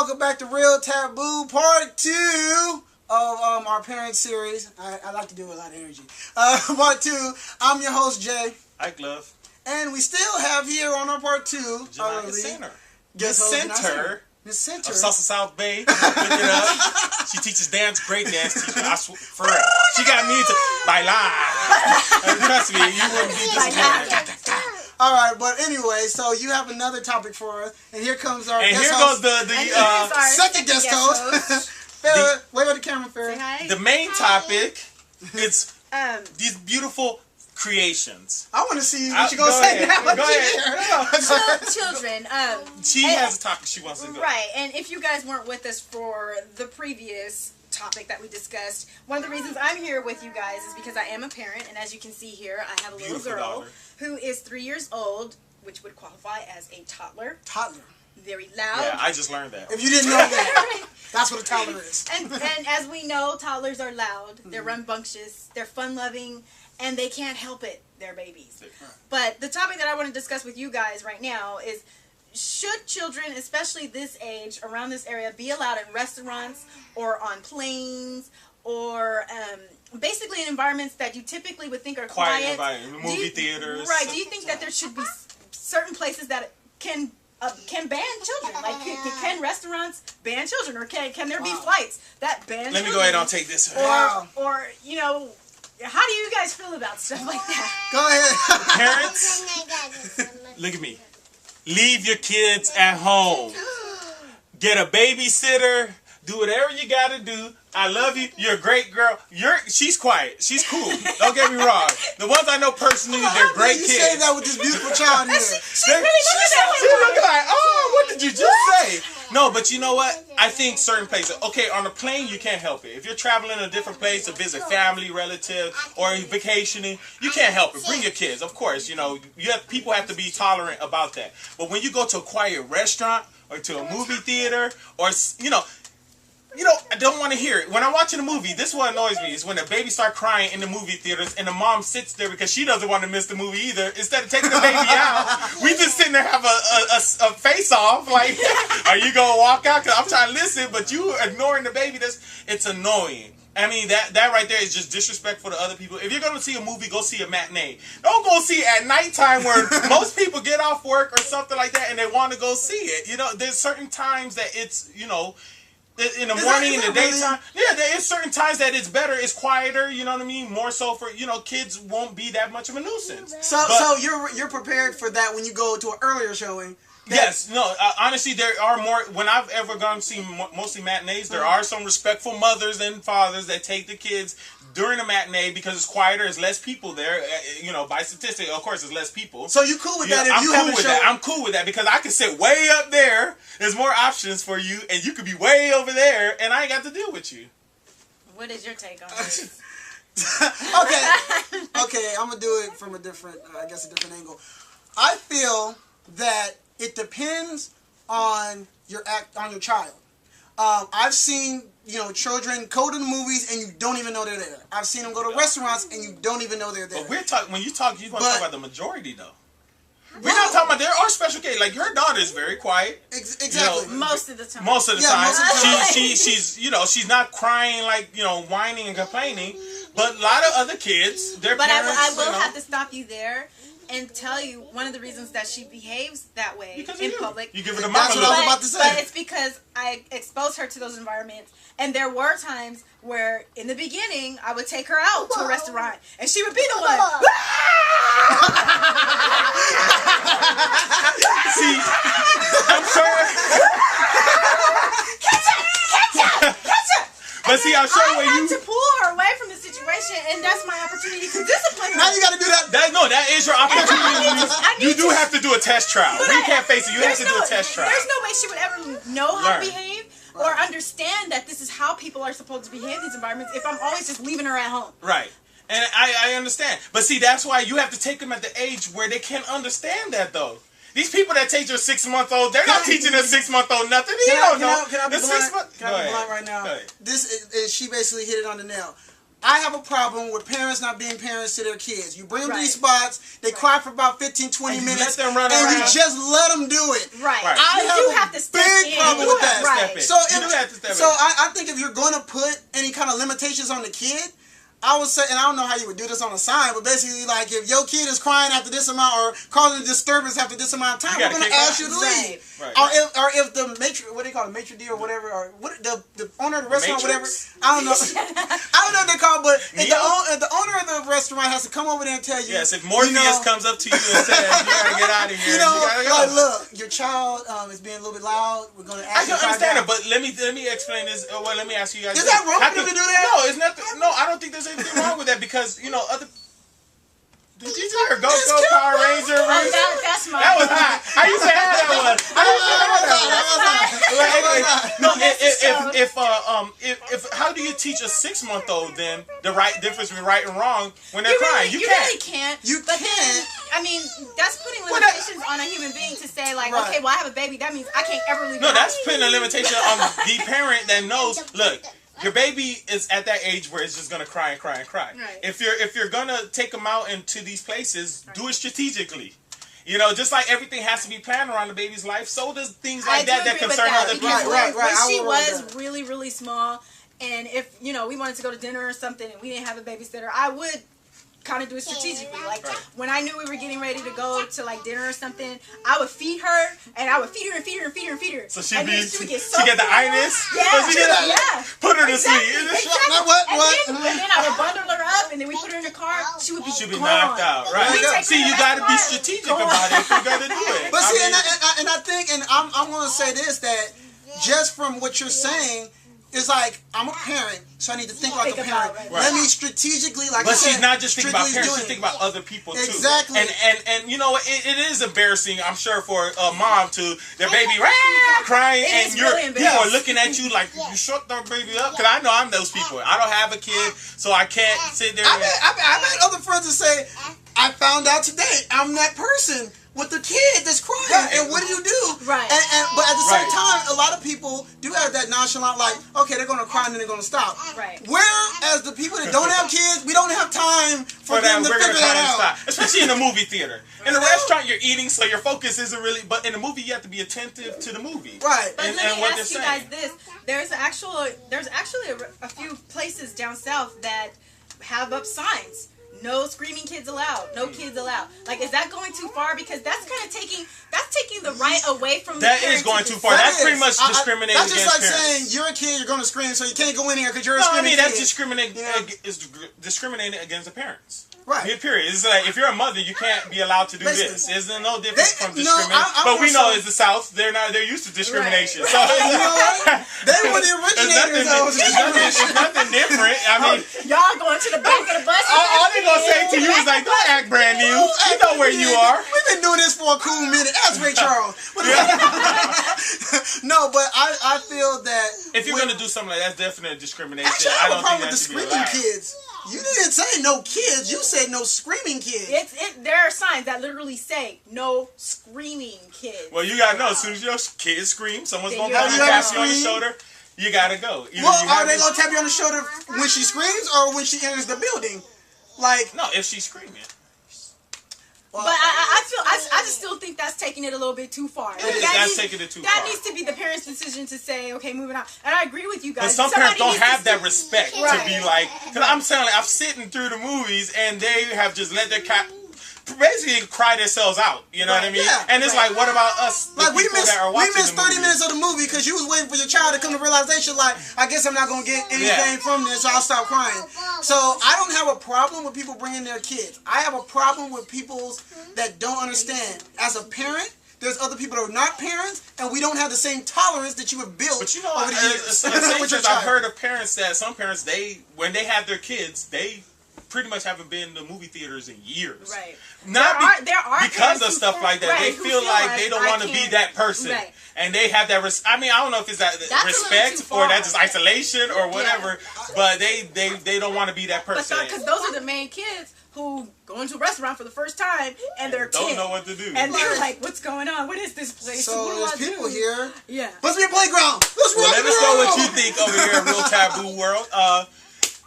welcome back to Real Taboo Part 2 of our parent series. I like to do it with a lot of energy. Part 2, I'm your host, Jay. Hi, Glove. And we still have here on our Part 2, Janiyah Center. Miss Center. Miss Center. Of Salsa South Bay. Look it up. She teaches dance, great dance teacher. I swear, for real. She got me to bailar. And trust me, you wouldn't be disappointed. All right, but anyway, so you have another topic for us, and here comes our and guest here host. goes the second guest host. Farrah, wave at the camera, Farrah. Say hi. The main topic is these beautiful creations. I want to see what you're going to say now. Go ahead. Children. She has a topic she wants to go. Right, and if you guys weren't with us for the previous topic that we discussed, one of the reasons I'm here with you guys is because I am a parent, and as you can see here, I have a little Beautiful girl daughter. who is 3 years old, which would qualify as a toddler. Toddler. Very loud. Yeah, I just learned that. If you didn't know that, that's what a toddler is. And as we know, toddlers are loud, they're rambunctious, they're fun-loving, and they can't help it. They're babies. But the topic that I want to discuss with you guys right now is, should children, especially this age, around this area, be allowed in restaurants or on planes or basically in environments that you typically would think are quiet? Environment, movie theaters. Right. Do you think that there should be certain places that can ban children? Like, can restaurants ban children? Or can there be flights that ban children? Let me go ahead and take this. Or, you know, how do you guys feel about stuff like that? Go ahead. Parents, look at me. Leave your kids at home. Get a babysitter. Do whatever you gotta do. I love you. You're a great girl. She's quiet. She's cool. Don't get me wrong. The ones I know personally, they're great kids. You say that with this beautiful child here. She really looking that way. She looking like, oh, what did you just say? No, but you know what? I think certain places. Okay, on a plane, you can't help it. If you're traveling a different place to visit family, relatives, or vacationing, you can't help it. Bring your kids, of course. You know, people have to be tolerant about that. But when you go to a quiet restaurant or to a movie theater, or I don't want to hear it. When I'm watching a movie, this is what annoys me, is when the baby start crying in the movie theaters and the mom sits there because she doesn't want to miss the movie either. Instead of taking the baby out, we just sitting there have a face-off. Like, are you going to walk out? Because I'm trying to listen, but you ignoring the baby. It's annoying. I mean, that right there is just disrespectful to other people. If you're going to see a movie, go see a matinee. Don't go see it at nighttime where most people get off work or something like that and they want to go see it. You know, there's certain times that it's, in the morning, in the daytime. Yeah, there is certain times that it's better, it's quieter, you know what I mean? More so for, kids won't be that much of a nuisance. So you're prepared for that when you go to an earlier showing? Yes, no, honestly, there are more, when I've ever gone to see mostly matinees, there are some respectful mothers and fathers that take the kids during the matinee because it's quieter, there's less people there, by statistics, of course, there's less people. So you cool with that if you have a show? I'm cool with that because I can sit way up there, there's more options for you, and you could be way over there, and I ain't got to deal with you. What is your take on this? Okay, I'm going to do it from a different angle. I feel that it depends on your child. I've seen children go to the movies and you don't even know they're there. I've seen them go to restaurants and you don't even know they're there. But when you want to talk about the majority though. We're not talking about, there are special cases. Like, her daughter is very quiet. Exactly. Most of the time. Most of the time. She's not crying, like, whining and complaining. But a lot of other kids, their parents, I will have to stop you there and tell you one of the reasons that she behaves that way in public. You give her the That's what I was about to say. But it's because I exposed her to those environments. And there were times where, in the beginning, I would take her out to a restaurant, and she would be the one. See, I'm sure. Catch her! But see, I'm sure I had to pull her away from the situation, and that's my opportunity to discipline her. Now you got to do that. That is your opportunity. You do have to do a test trial. You can't face it. You have to do a test trial. There's no way she would ever know how to behave or understand that this is how people are supposed to behave in these environments if I'm always just leaving her at home. Right. And I understand. But see, that's why you have to take them at the age where they can understand that, though. These people that teach your 6-month-old, they're not teaching a 6-month-old nothing. Can I be blunt right now? Go ahead. She basically hit it on the nail. I have a problem with parents not being parents to their kids. You bring them to these Right. spots, they cry for about 15, 20 And you minutes, let them run and you around. just let them do it. Right. Right. I You have do a have to step big in. problem You with have- that. Step Right. in. So, You do have to step so in. I think if you're going to put any kind of limitations on the kid, I would say, and I don't know how you would do this on a sign, but basically, like, if your kid is crying after this amount or causing a disturbance after this amount of time, You we're gotta going to kick ask you to Right. leave. Right. Or if the what do you call it, maitre d' or whatever, or what the owner of the restaurant, whatever. Matrix? I don't know. I don't know what they call it, but if Neo? if the owner of the restaurant has to come over there and tell you, Yes, if Morpheus you know, comes up to you and says, you gotta get out of here, you know, gotta go. like, look, your child is being a little bit loud. We're going to I ask you can to calm understand down. it, but let me explain this. Well, let me ask you guys. Is this. that wrong How for them can- to do that? No, it's nothing. No, I don't think there's anything wrong with that because other. Did you see her Go Power Ranger? Oh, Reese? that's my. That was hot. I used to have that one. If how do you teach a 6-month-old then the right difference between right and wrong when they're crying? You can't. really can't. You but can't. Then, I mean, that's putting Well, that- limitations on a human being to say, like, Right. okay, well, I have a baby. That means I can't ever leave. No, the that's house. putting a limitation on the parent that knows. Look, your baby is at that age where it's just gonna cry and cry and cry. Right. If you're gonna take them out into these places, do it strategically. Just like everything has to be planned around the baby's life, so does things like that agree with concern that, other people. because Right, when I she will roll with was that. really, really small, and if we wanted to go to dinner or something, and we didn't have a babysitter, I would kind of do it strategically. Like when I knew we were getting ready to go to like dinner or something, I would feed her, and I would feed her and feed her and feed her and feed her. So she and then get so the full. itis. Yeah, So she get the- yeah. Put her to Exactly, sleep. exactly. What? And then I would bundle her up, and then we put her in the car. She would be She'd be gone. knocked out, right? We take See, her you to got to be restaurant, strategic gone. about it if you're gonna do it. But I see, mean, and I think, and I'm going to say this, that just from what you're saying, it's like, I'm a parent, so I need to think like a Think parent. about it. Let me strategically, like But you said, she's not just thinking about strictly parents; she's doing thinking about other people too. Exactly. And you know what? It is embarrassing, I'm sure, for a mom to their baby crying, It and is you're really people are embarrassing. looking at you like you shut their baby up. Because I know I'm those people. I don't have a kid, so I can't sit there. I've had other friends that say, I found out today I'm that person with the kid that's crying, Right. and what do you do? Right. But at the same Right. time, a lot of people do have that nonchalant, like, okay, they're going to cry and then they're going to stop. Right. Whereas the people that don't have kids, we don't have time for them to we're figure gonna try that and out. stop. Especially in a movie theater. In a restaurant, you're eating, so your focus isn't really. But in a movie, you have to be attentive to the movie. Right. But And- let and me what ask you they're guys saying. this: there's actually a few places down south that have up signs. No screaming kids allowed. No kids allowed. Like, is that going too far? Because that's kind of taking the right away from That the is parent going to too far. decide. That's pretty much discriminating That's just against like parents. saying, you're a kid, you're going to scream, so you can't go in here because you're a No, I screaming mean that's kid. discriminating. Yeah. Is discriminating against the parents. Right. Period. It's like if you're a mother, you can't be allowed to do Listen, this. There's no difference from no, discrimination. I'm But we more know so- it's the South. They're used to discrimination. Right. So You know what? They were the There's originators of there's nothing different. I mean, Y'all going to the back of the bus? all they gonna say to you is like, "Don't act brand new. You know where you are." We've been doing this for a cool minute. Ask Ray Charles. No, but I feel that If you're when- gonna do something like that, that's definitely discrimination. actually, I I have a don't problem think with the that should be screaming allowed. kids. You didn't say no kids. You said no screaming kids. There are signs that literally say no screaming kids. Well, you gotta know as soon as your kid screams, someone's Then gonna you come and gotta tap you on the scream. shoulder. You gotta go. Either Well, you are have they to- gonna tap you on the shoulder when she screams or when she enters the building? Like, No, if she's screaming. well, But I just still think that's taking it a little bit too far. Like, is. that That's needs- taking it too That far. needs to be the parent's decision to say, okay, moving on. And I agree with you guys. But some Somebody parents don't needs to have that sit- respect to Right. be like, because I'm saying, like, I'm sitting through the movies and they have just let their cat basically cry themselves out. You know what I Right. mean? Yeah. And it's like, what about us? The like we people missed that are watching 30 the movie? minutes of the movie because you was waiting for your child to come to realization. Like, I guess I'm not gonna get anything Yeah. from this, so I'll stop crying. So I don't have a problem with people bringing their kids. I have a problem with people that don't understand. As a parent, there's other people that are not parents, and we don't have the same tolerance that you have built But you know, over the years with your I've child. heard of parents that some parents, when they have their kids, they pretty much haven't been to movie theaters in years. Right. Not There are because parents of who- stuff like that. right, They who feel like they don't I want to be can't- that person. Right. And they have that, I mean, I don't know if it's that a little respect too or far. that's just isolation or whatever, but they don't want to be that But person. because those are the main kids who go into a restaurant for the first time and they're Don't 10. know what to do. And they're like, what's going on? What is this place? So what do there's I do? people here. Yeah. Must be a playground. Let's Well, rock let and us know roll. what you think over here in Real Taboo World.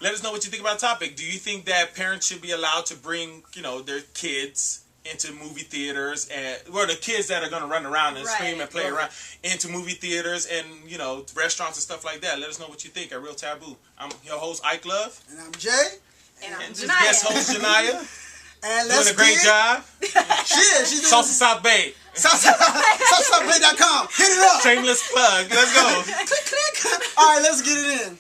Let us know what you think about the topic. Do you think that parents should be allowed to bring, their kids into movie theaters, the kids that are going to run around and scream and play around into movie theaters and, restaurants and stuff like that? Let us know what you think at Real Taboo. I'm your host, Ike Love. And I'm Jay. And I'm this guest host, Janaya. And doing a great job. She's doing Salsa South Bay. SouthSouthBay.com. Hit it up. Shameless plug. Let's go. Click, click. All right, let's get it in.